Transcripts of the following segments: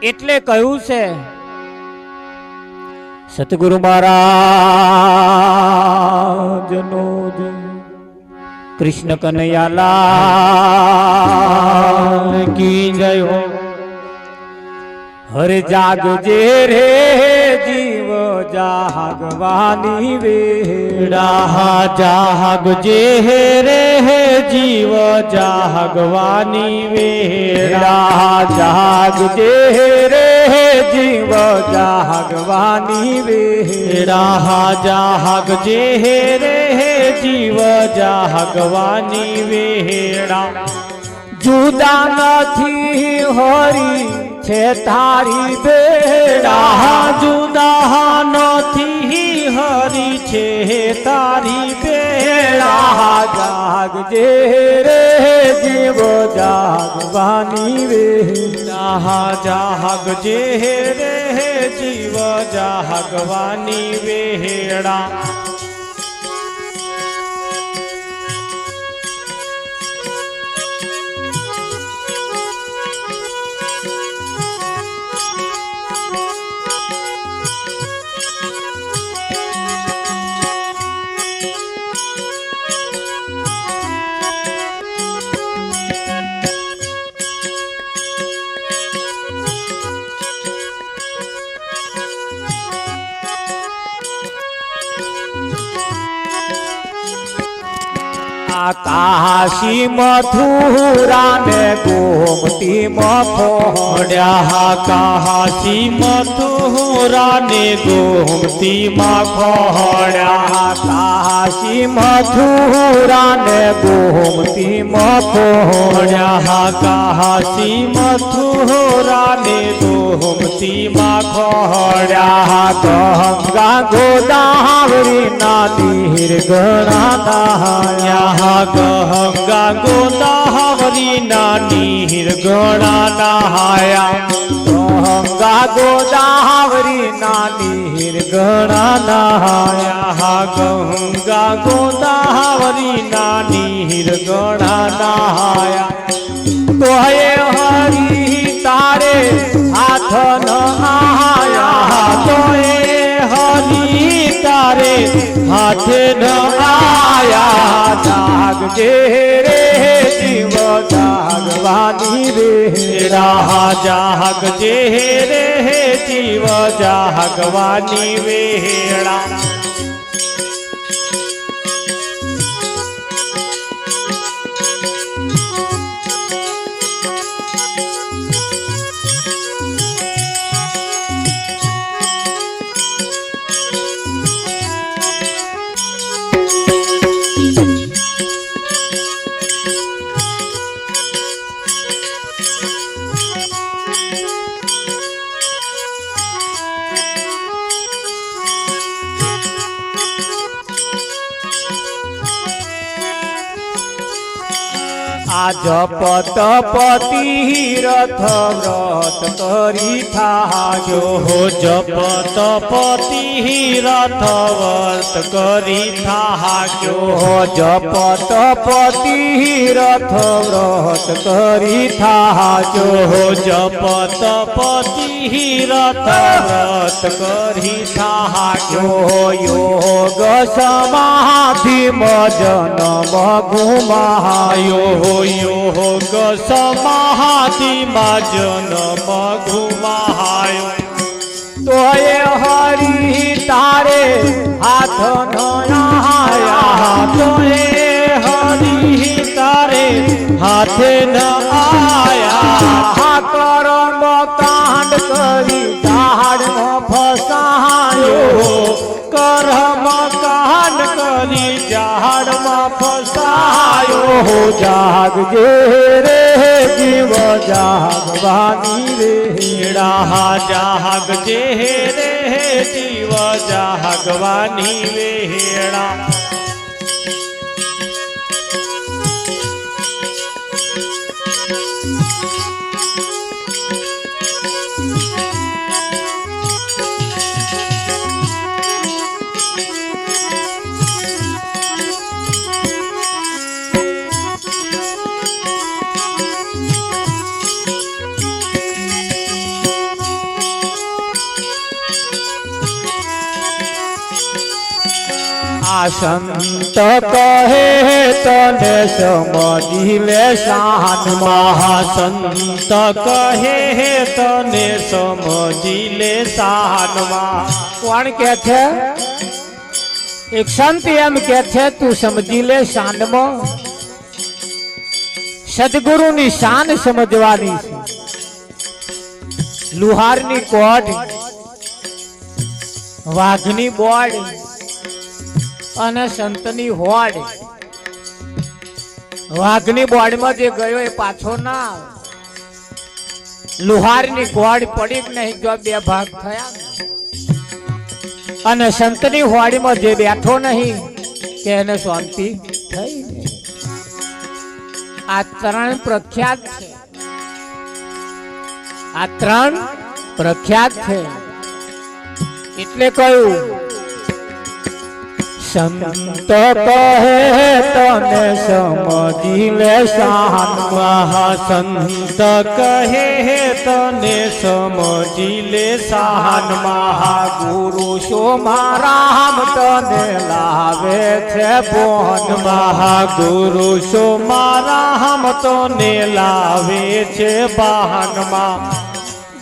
એટલે કહ્યું છે સતગુરુ મહારાજનો જય, કૃષ્ણ કનૈયાલાલ કી જય હો। હર જાગજે રે જીવ જાગવાની વેળા, જાગજે રે જીવ જાગવાની વેળા, જાગજે રે જીવ જાગવાની વેળા, જાગજે રે જીવ જાગવાની વેળા। જુદા નથી હરી છે તારી બેડા, જુદા નથી હરી છે તારી બેડા। જાગજે રે જીવ જાગવાની વેળા, જાગજે રે જીવ જાગવાની વેળા। કાશી મથુરા ને ગોમતી મખોડ્યા, કાશી મથુરા ને ગોમતી મખોડ્યા, કાશી મથુરા ને ગોમતી મખોડ્યા, કાશી મથુરા ને ગોમતી મખોડ્યા। ગંગા ગોદાવરી ના નીર ગણા નહાયા, ગંગા ગોદાવરી ના નીર ગણા નહાયા, ગંગા ગોદાવરી ના નીર ગણા નહાયા, ગંગા ગોદાવરી ના નીર ગણા નહાયા। તોય હરી તારે હાથ ન આયા, તોય હરી તારે હાથે ન આયા। જાગજે રે જીવ જાગવાની વેળા, જાગજે રે જીવ જાગવાની વેળા। આ જપત પતિ રથ વ્રત કરી થાજો, જપત પતિ રથ વર્ત કરી થાજો, જપત પતિ રથ વ્રત કરી થાજો, જપત પતિ રથ વ્રત કરી થાજો। યોગ સમાધિ જન્મ ઘુમાયો, યોગ સમાધિમાં જન્મ ઘુમાયો। તોય હરી તારે હાથ ન આયા, તોય હરી તારે હાથે ન આયા। કર્મ કાંડ કરી ઝાડમાં ફસાયો, કર્મ કાંડ કરી ઝાડમાં ફસાયો। જાગજે રે જીવ જાગવાની વેળા, જાગજે રે જીવ જાગવાની વેળા। સંત કહે તને સમજી લે શાનમાં. મહાસંત કહે તને સમજી લે શાનમાં. કોણ કે છે? એક સંત એમ કે છે તું સમજી લે શાનમાં. સદગુરુની શાન સમજવાની છે. લુહારની કોડ, વાઘની બોડ અને સંતની હોડ. વાઘની બોડમાં જે ગયો એ પાછો ના આવે. લુહારની કોડ પડી કે નહીં જો બે ભાગ થયા. અને સંતની હોડીમાં જે બેઠો નહીં કે એને શાંતિ થઈ. આ ત્રણ પ્રખ્યાત છે. આ ત્રણ પ્રખ્યાત છે. એટલે કહ્યું સંત કહે તને સમજી લે શાનમાં. મહાસંત કહે તને સમજી લે શાનમાં. ગુરુ શો મારામ તને લાવે છે બોનમાં. ગુરુ શો મારા તને લાવે છે બહાનમાં.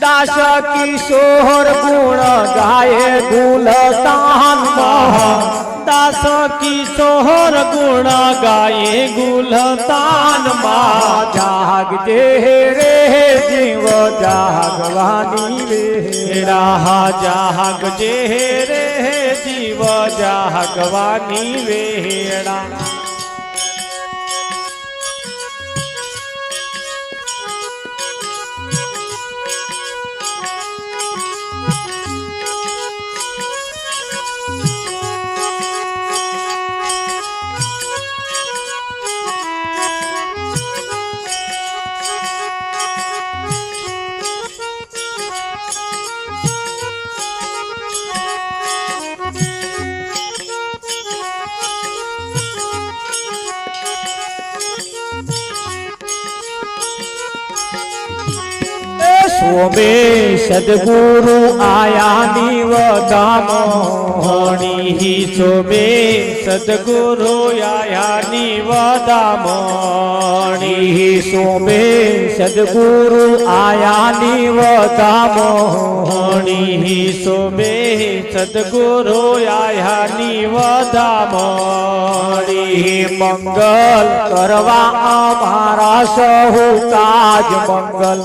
દાસ કિશોર ગુણ ગાય ગુલતાનમાં. દાસ કિશોર ગુણ ગાયે ગુલતાનમાં. જાગજે રે જીવ જાગવાની વેળા. જાગજે રે જીવ જાગવાની વેળા. સોમે સદગુરુ આયા નિવદામણી. સોમે સદગુરુ આયા નિવદામણી. સોમે સદગુરુ આયા નિવદામણી. સોમે સદગુરુ આયા નિવદામણી. મંગલ કરવા અમારા સહુ કાજ. મંગલ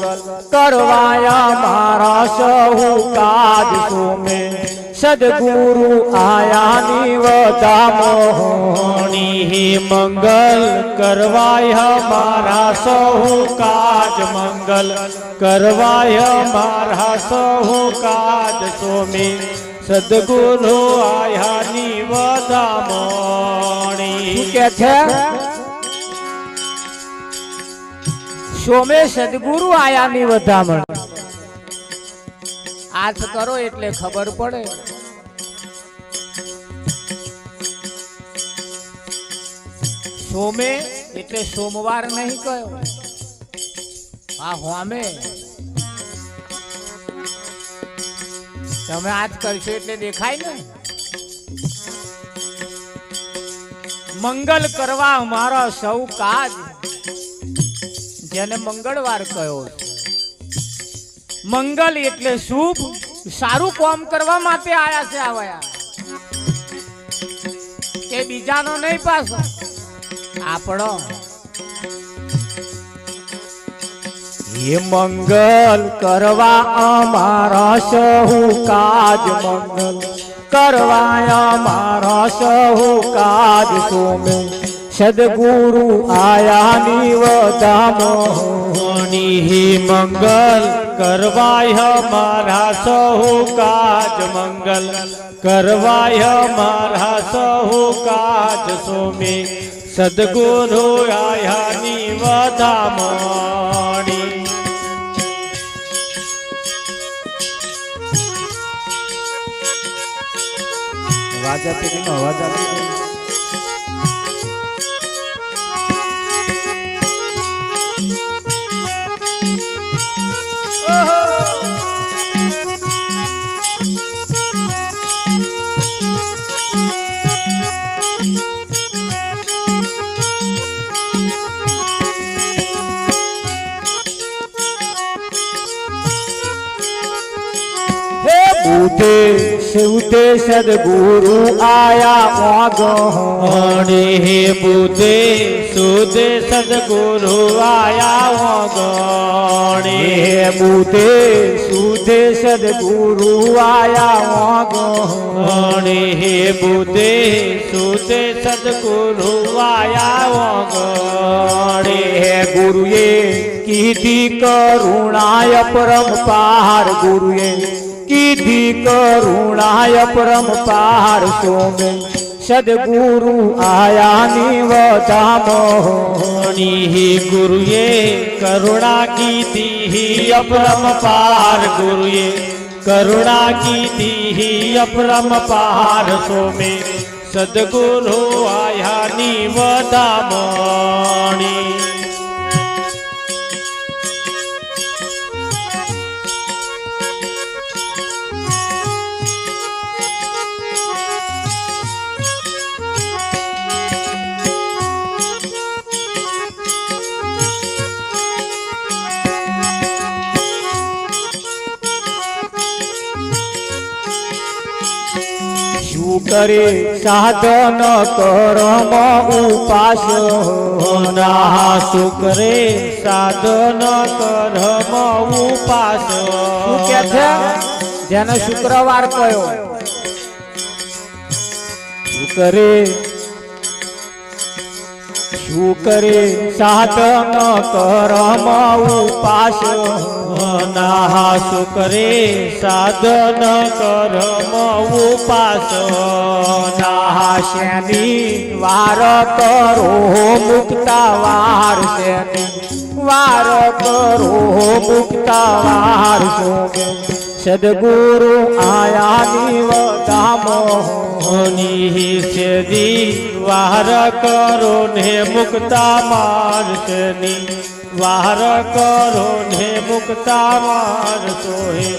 કરવા અમારા સહુ કાજ. સોમે સદગુરુ આયા નિવદામણી. મંગલ કરવાય મારા સહુ કાજ. મંગલ કરવાય મારા સહુ કાજ. સોમે સદગુરુ આયા નિવદામણી. કે છે સોમે સદગુરુ આયા નિવદામણી. હાથ કરો એટલે ખબર પડે. સોમે એટલે સોમવાર નહીં કયો. આ હોમે તમે હાથ કરશો એટલે દેખાય ને. મંગલ કરવા અમારા સૌ કાજ. જેને મંગળવાર કયો. મંગલ એટલે શુભ, સારું કામ કરવા માટે આયા છે. આવ્યા કે બીજાનો નહીં પાછો આપણો. એ મંગલ કરવા અમારા સહુ કાજ. મંગલ કરવા અમારા સહુ કાજ. સોમે સદગુરુ આયા નિવદામણી. મંગલ કરવાય મારા સહુ કાજ. મંગલ કરવાય મારા સહુ કાજ. સોમે સદગુરુ આયા નિવદામણી. વાજા પેઢીનો અવાજ આવે છે. બુધે સુધે સદગુરુ આયા ઓગણી હે બુધે સુધે સદગુરુ આયા ઓગણી હે બુધે સુધે સદગુરુ આયા ઓગણી હે બુધે સુધે સદગુરુ આયા ઓગણી હે ગુરુએ કીધી કરુણાય પરમપાર ગુરુએ કીધી કરુણાય પરમપાર સોમે સદગુરુ આયા નિવધામણી ગુરુએ કરુણા કીધી અપરમપાર ગુરુએ કરુણા કીધી અપરમપાર સોમે સદગુરુ આયા નિવધામણી કરે સાધન કરમ ઉપાસ ના શુક્રે સાધન કરમ ઉપાસ શું કે છે જેને શુક્રવાર કયો શુક્રે સાધન કરમ ઉપાસ ના શુક્રે સાધન કરમ ઉપાસ ના શેની વાર કરો મુક્તા વાર શેની વાર કરો મુક્તા વાર સોમે સદગુરુ આયા નિવધામણી સેદી વાર કરો ને મુક્તા માર્ગની વાર કરો ને મુક્તા મારતો હે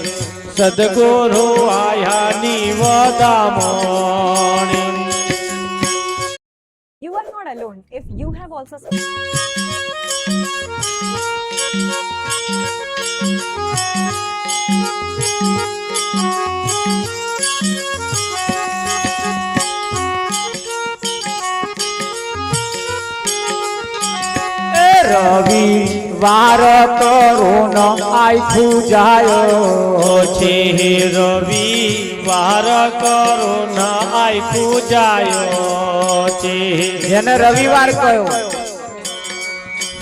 સદગુરુ આયા નિવધામણી. You are not alone. If you have also રવિ વાર કરો ન આખું જાય છે રવિ વાર કરો ન આખું જાય છે જેને રવિવાર કયો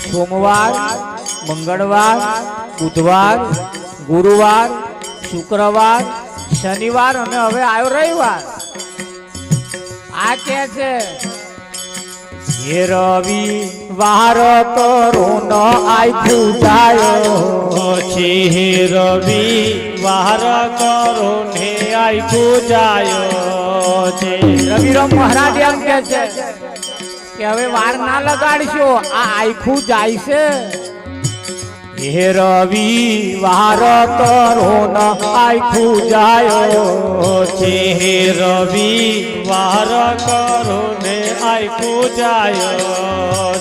સોમવાર મંગળવાર બુધવાર ગુરુવાર શુક્રવાર શનિવાર અને હવે આવ્યો રવિવાર આ કે છે હે રવિ વાર કરો ન આખું જાય છે રવિ વાર કરો ને આખું જાય છે રવિરામ મહારાજ એમ કે છે કે હવે વાર ના લગાડશો આ આખું જાય છે હે રવિ વાર કરો ન આખું જાય છે રવિ વાર કરો ને આખું જાય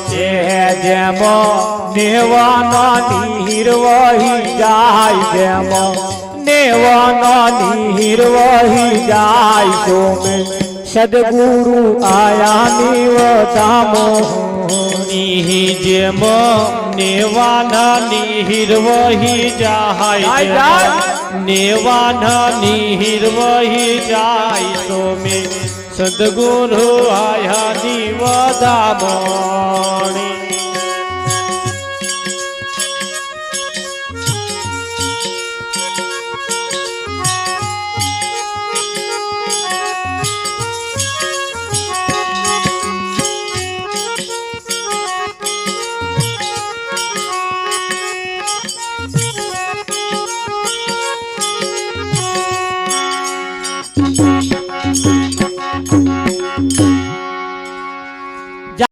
છે જેમ નેવાના નીર વહી જાય જેમ નેવાના નીર વહી જાય સોમે સદગુરુ આયા નિવધામણી જેમ નેવાના નીર વહી જાય નેવાના નીર વહી જાય સોમે સદગુરુ આયા નિવધામણી.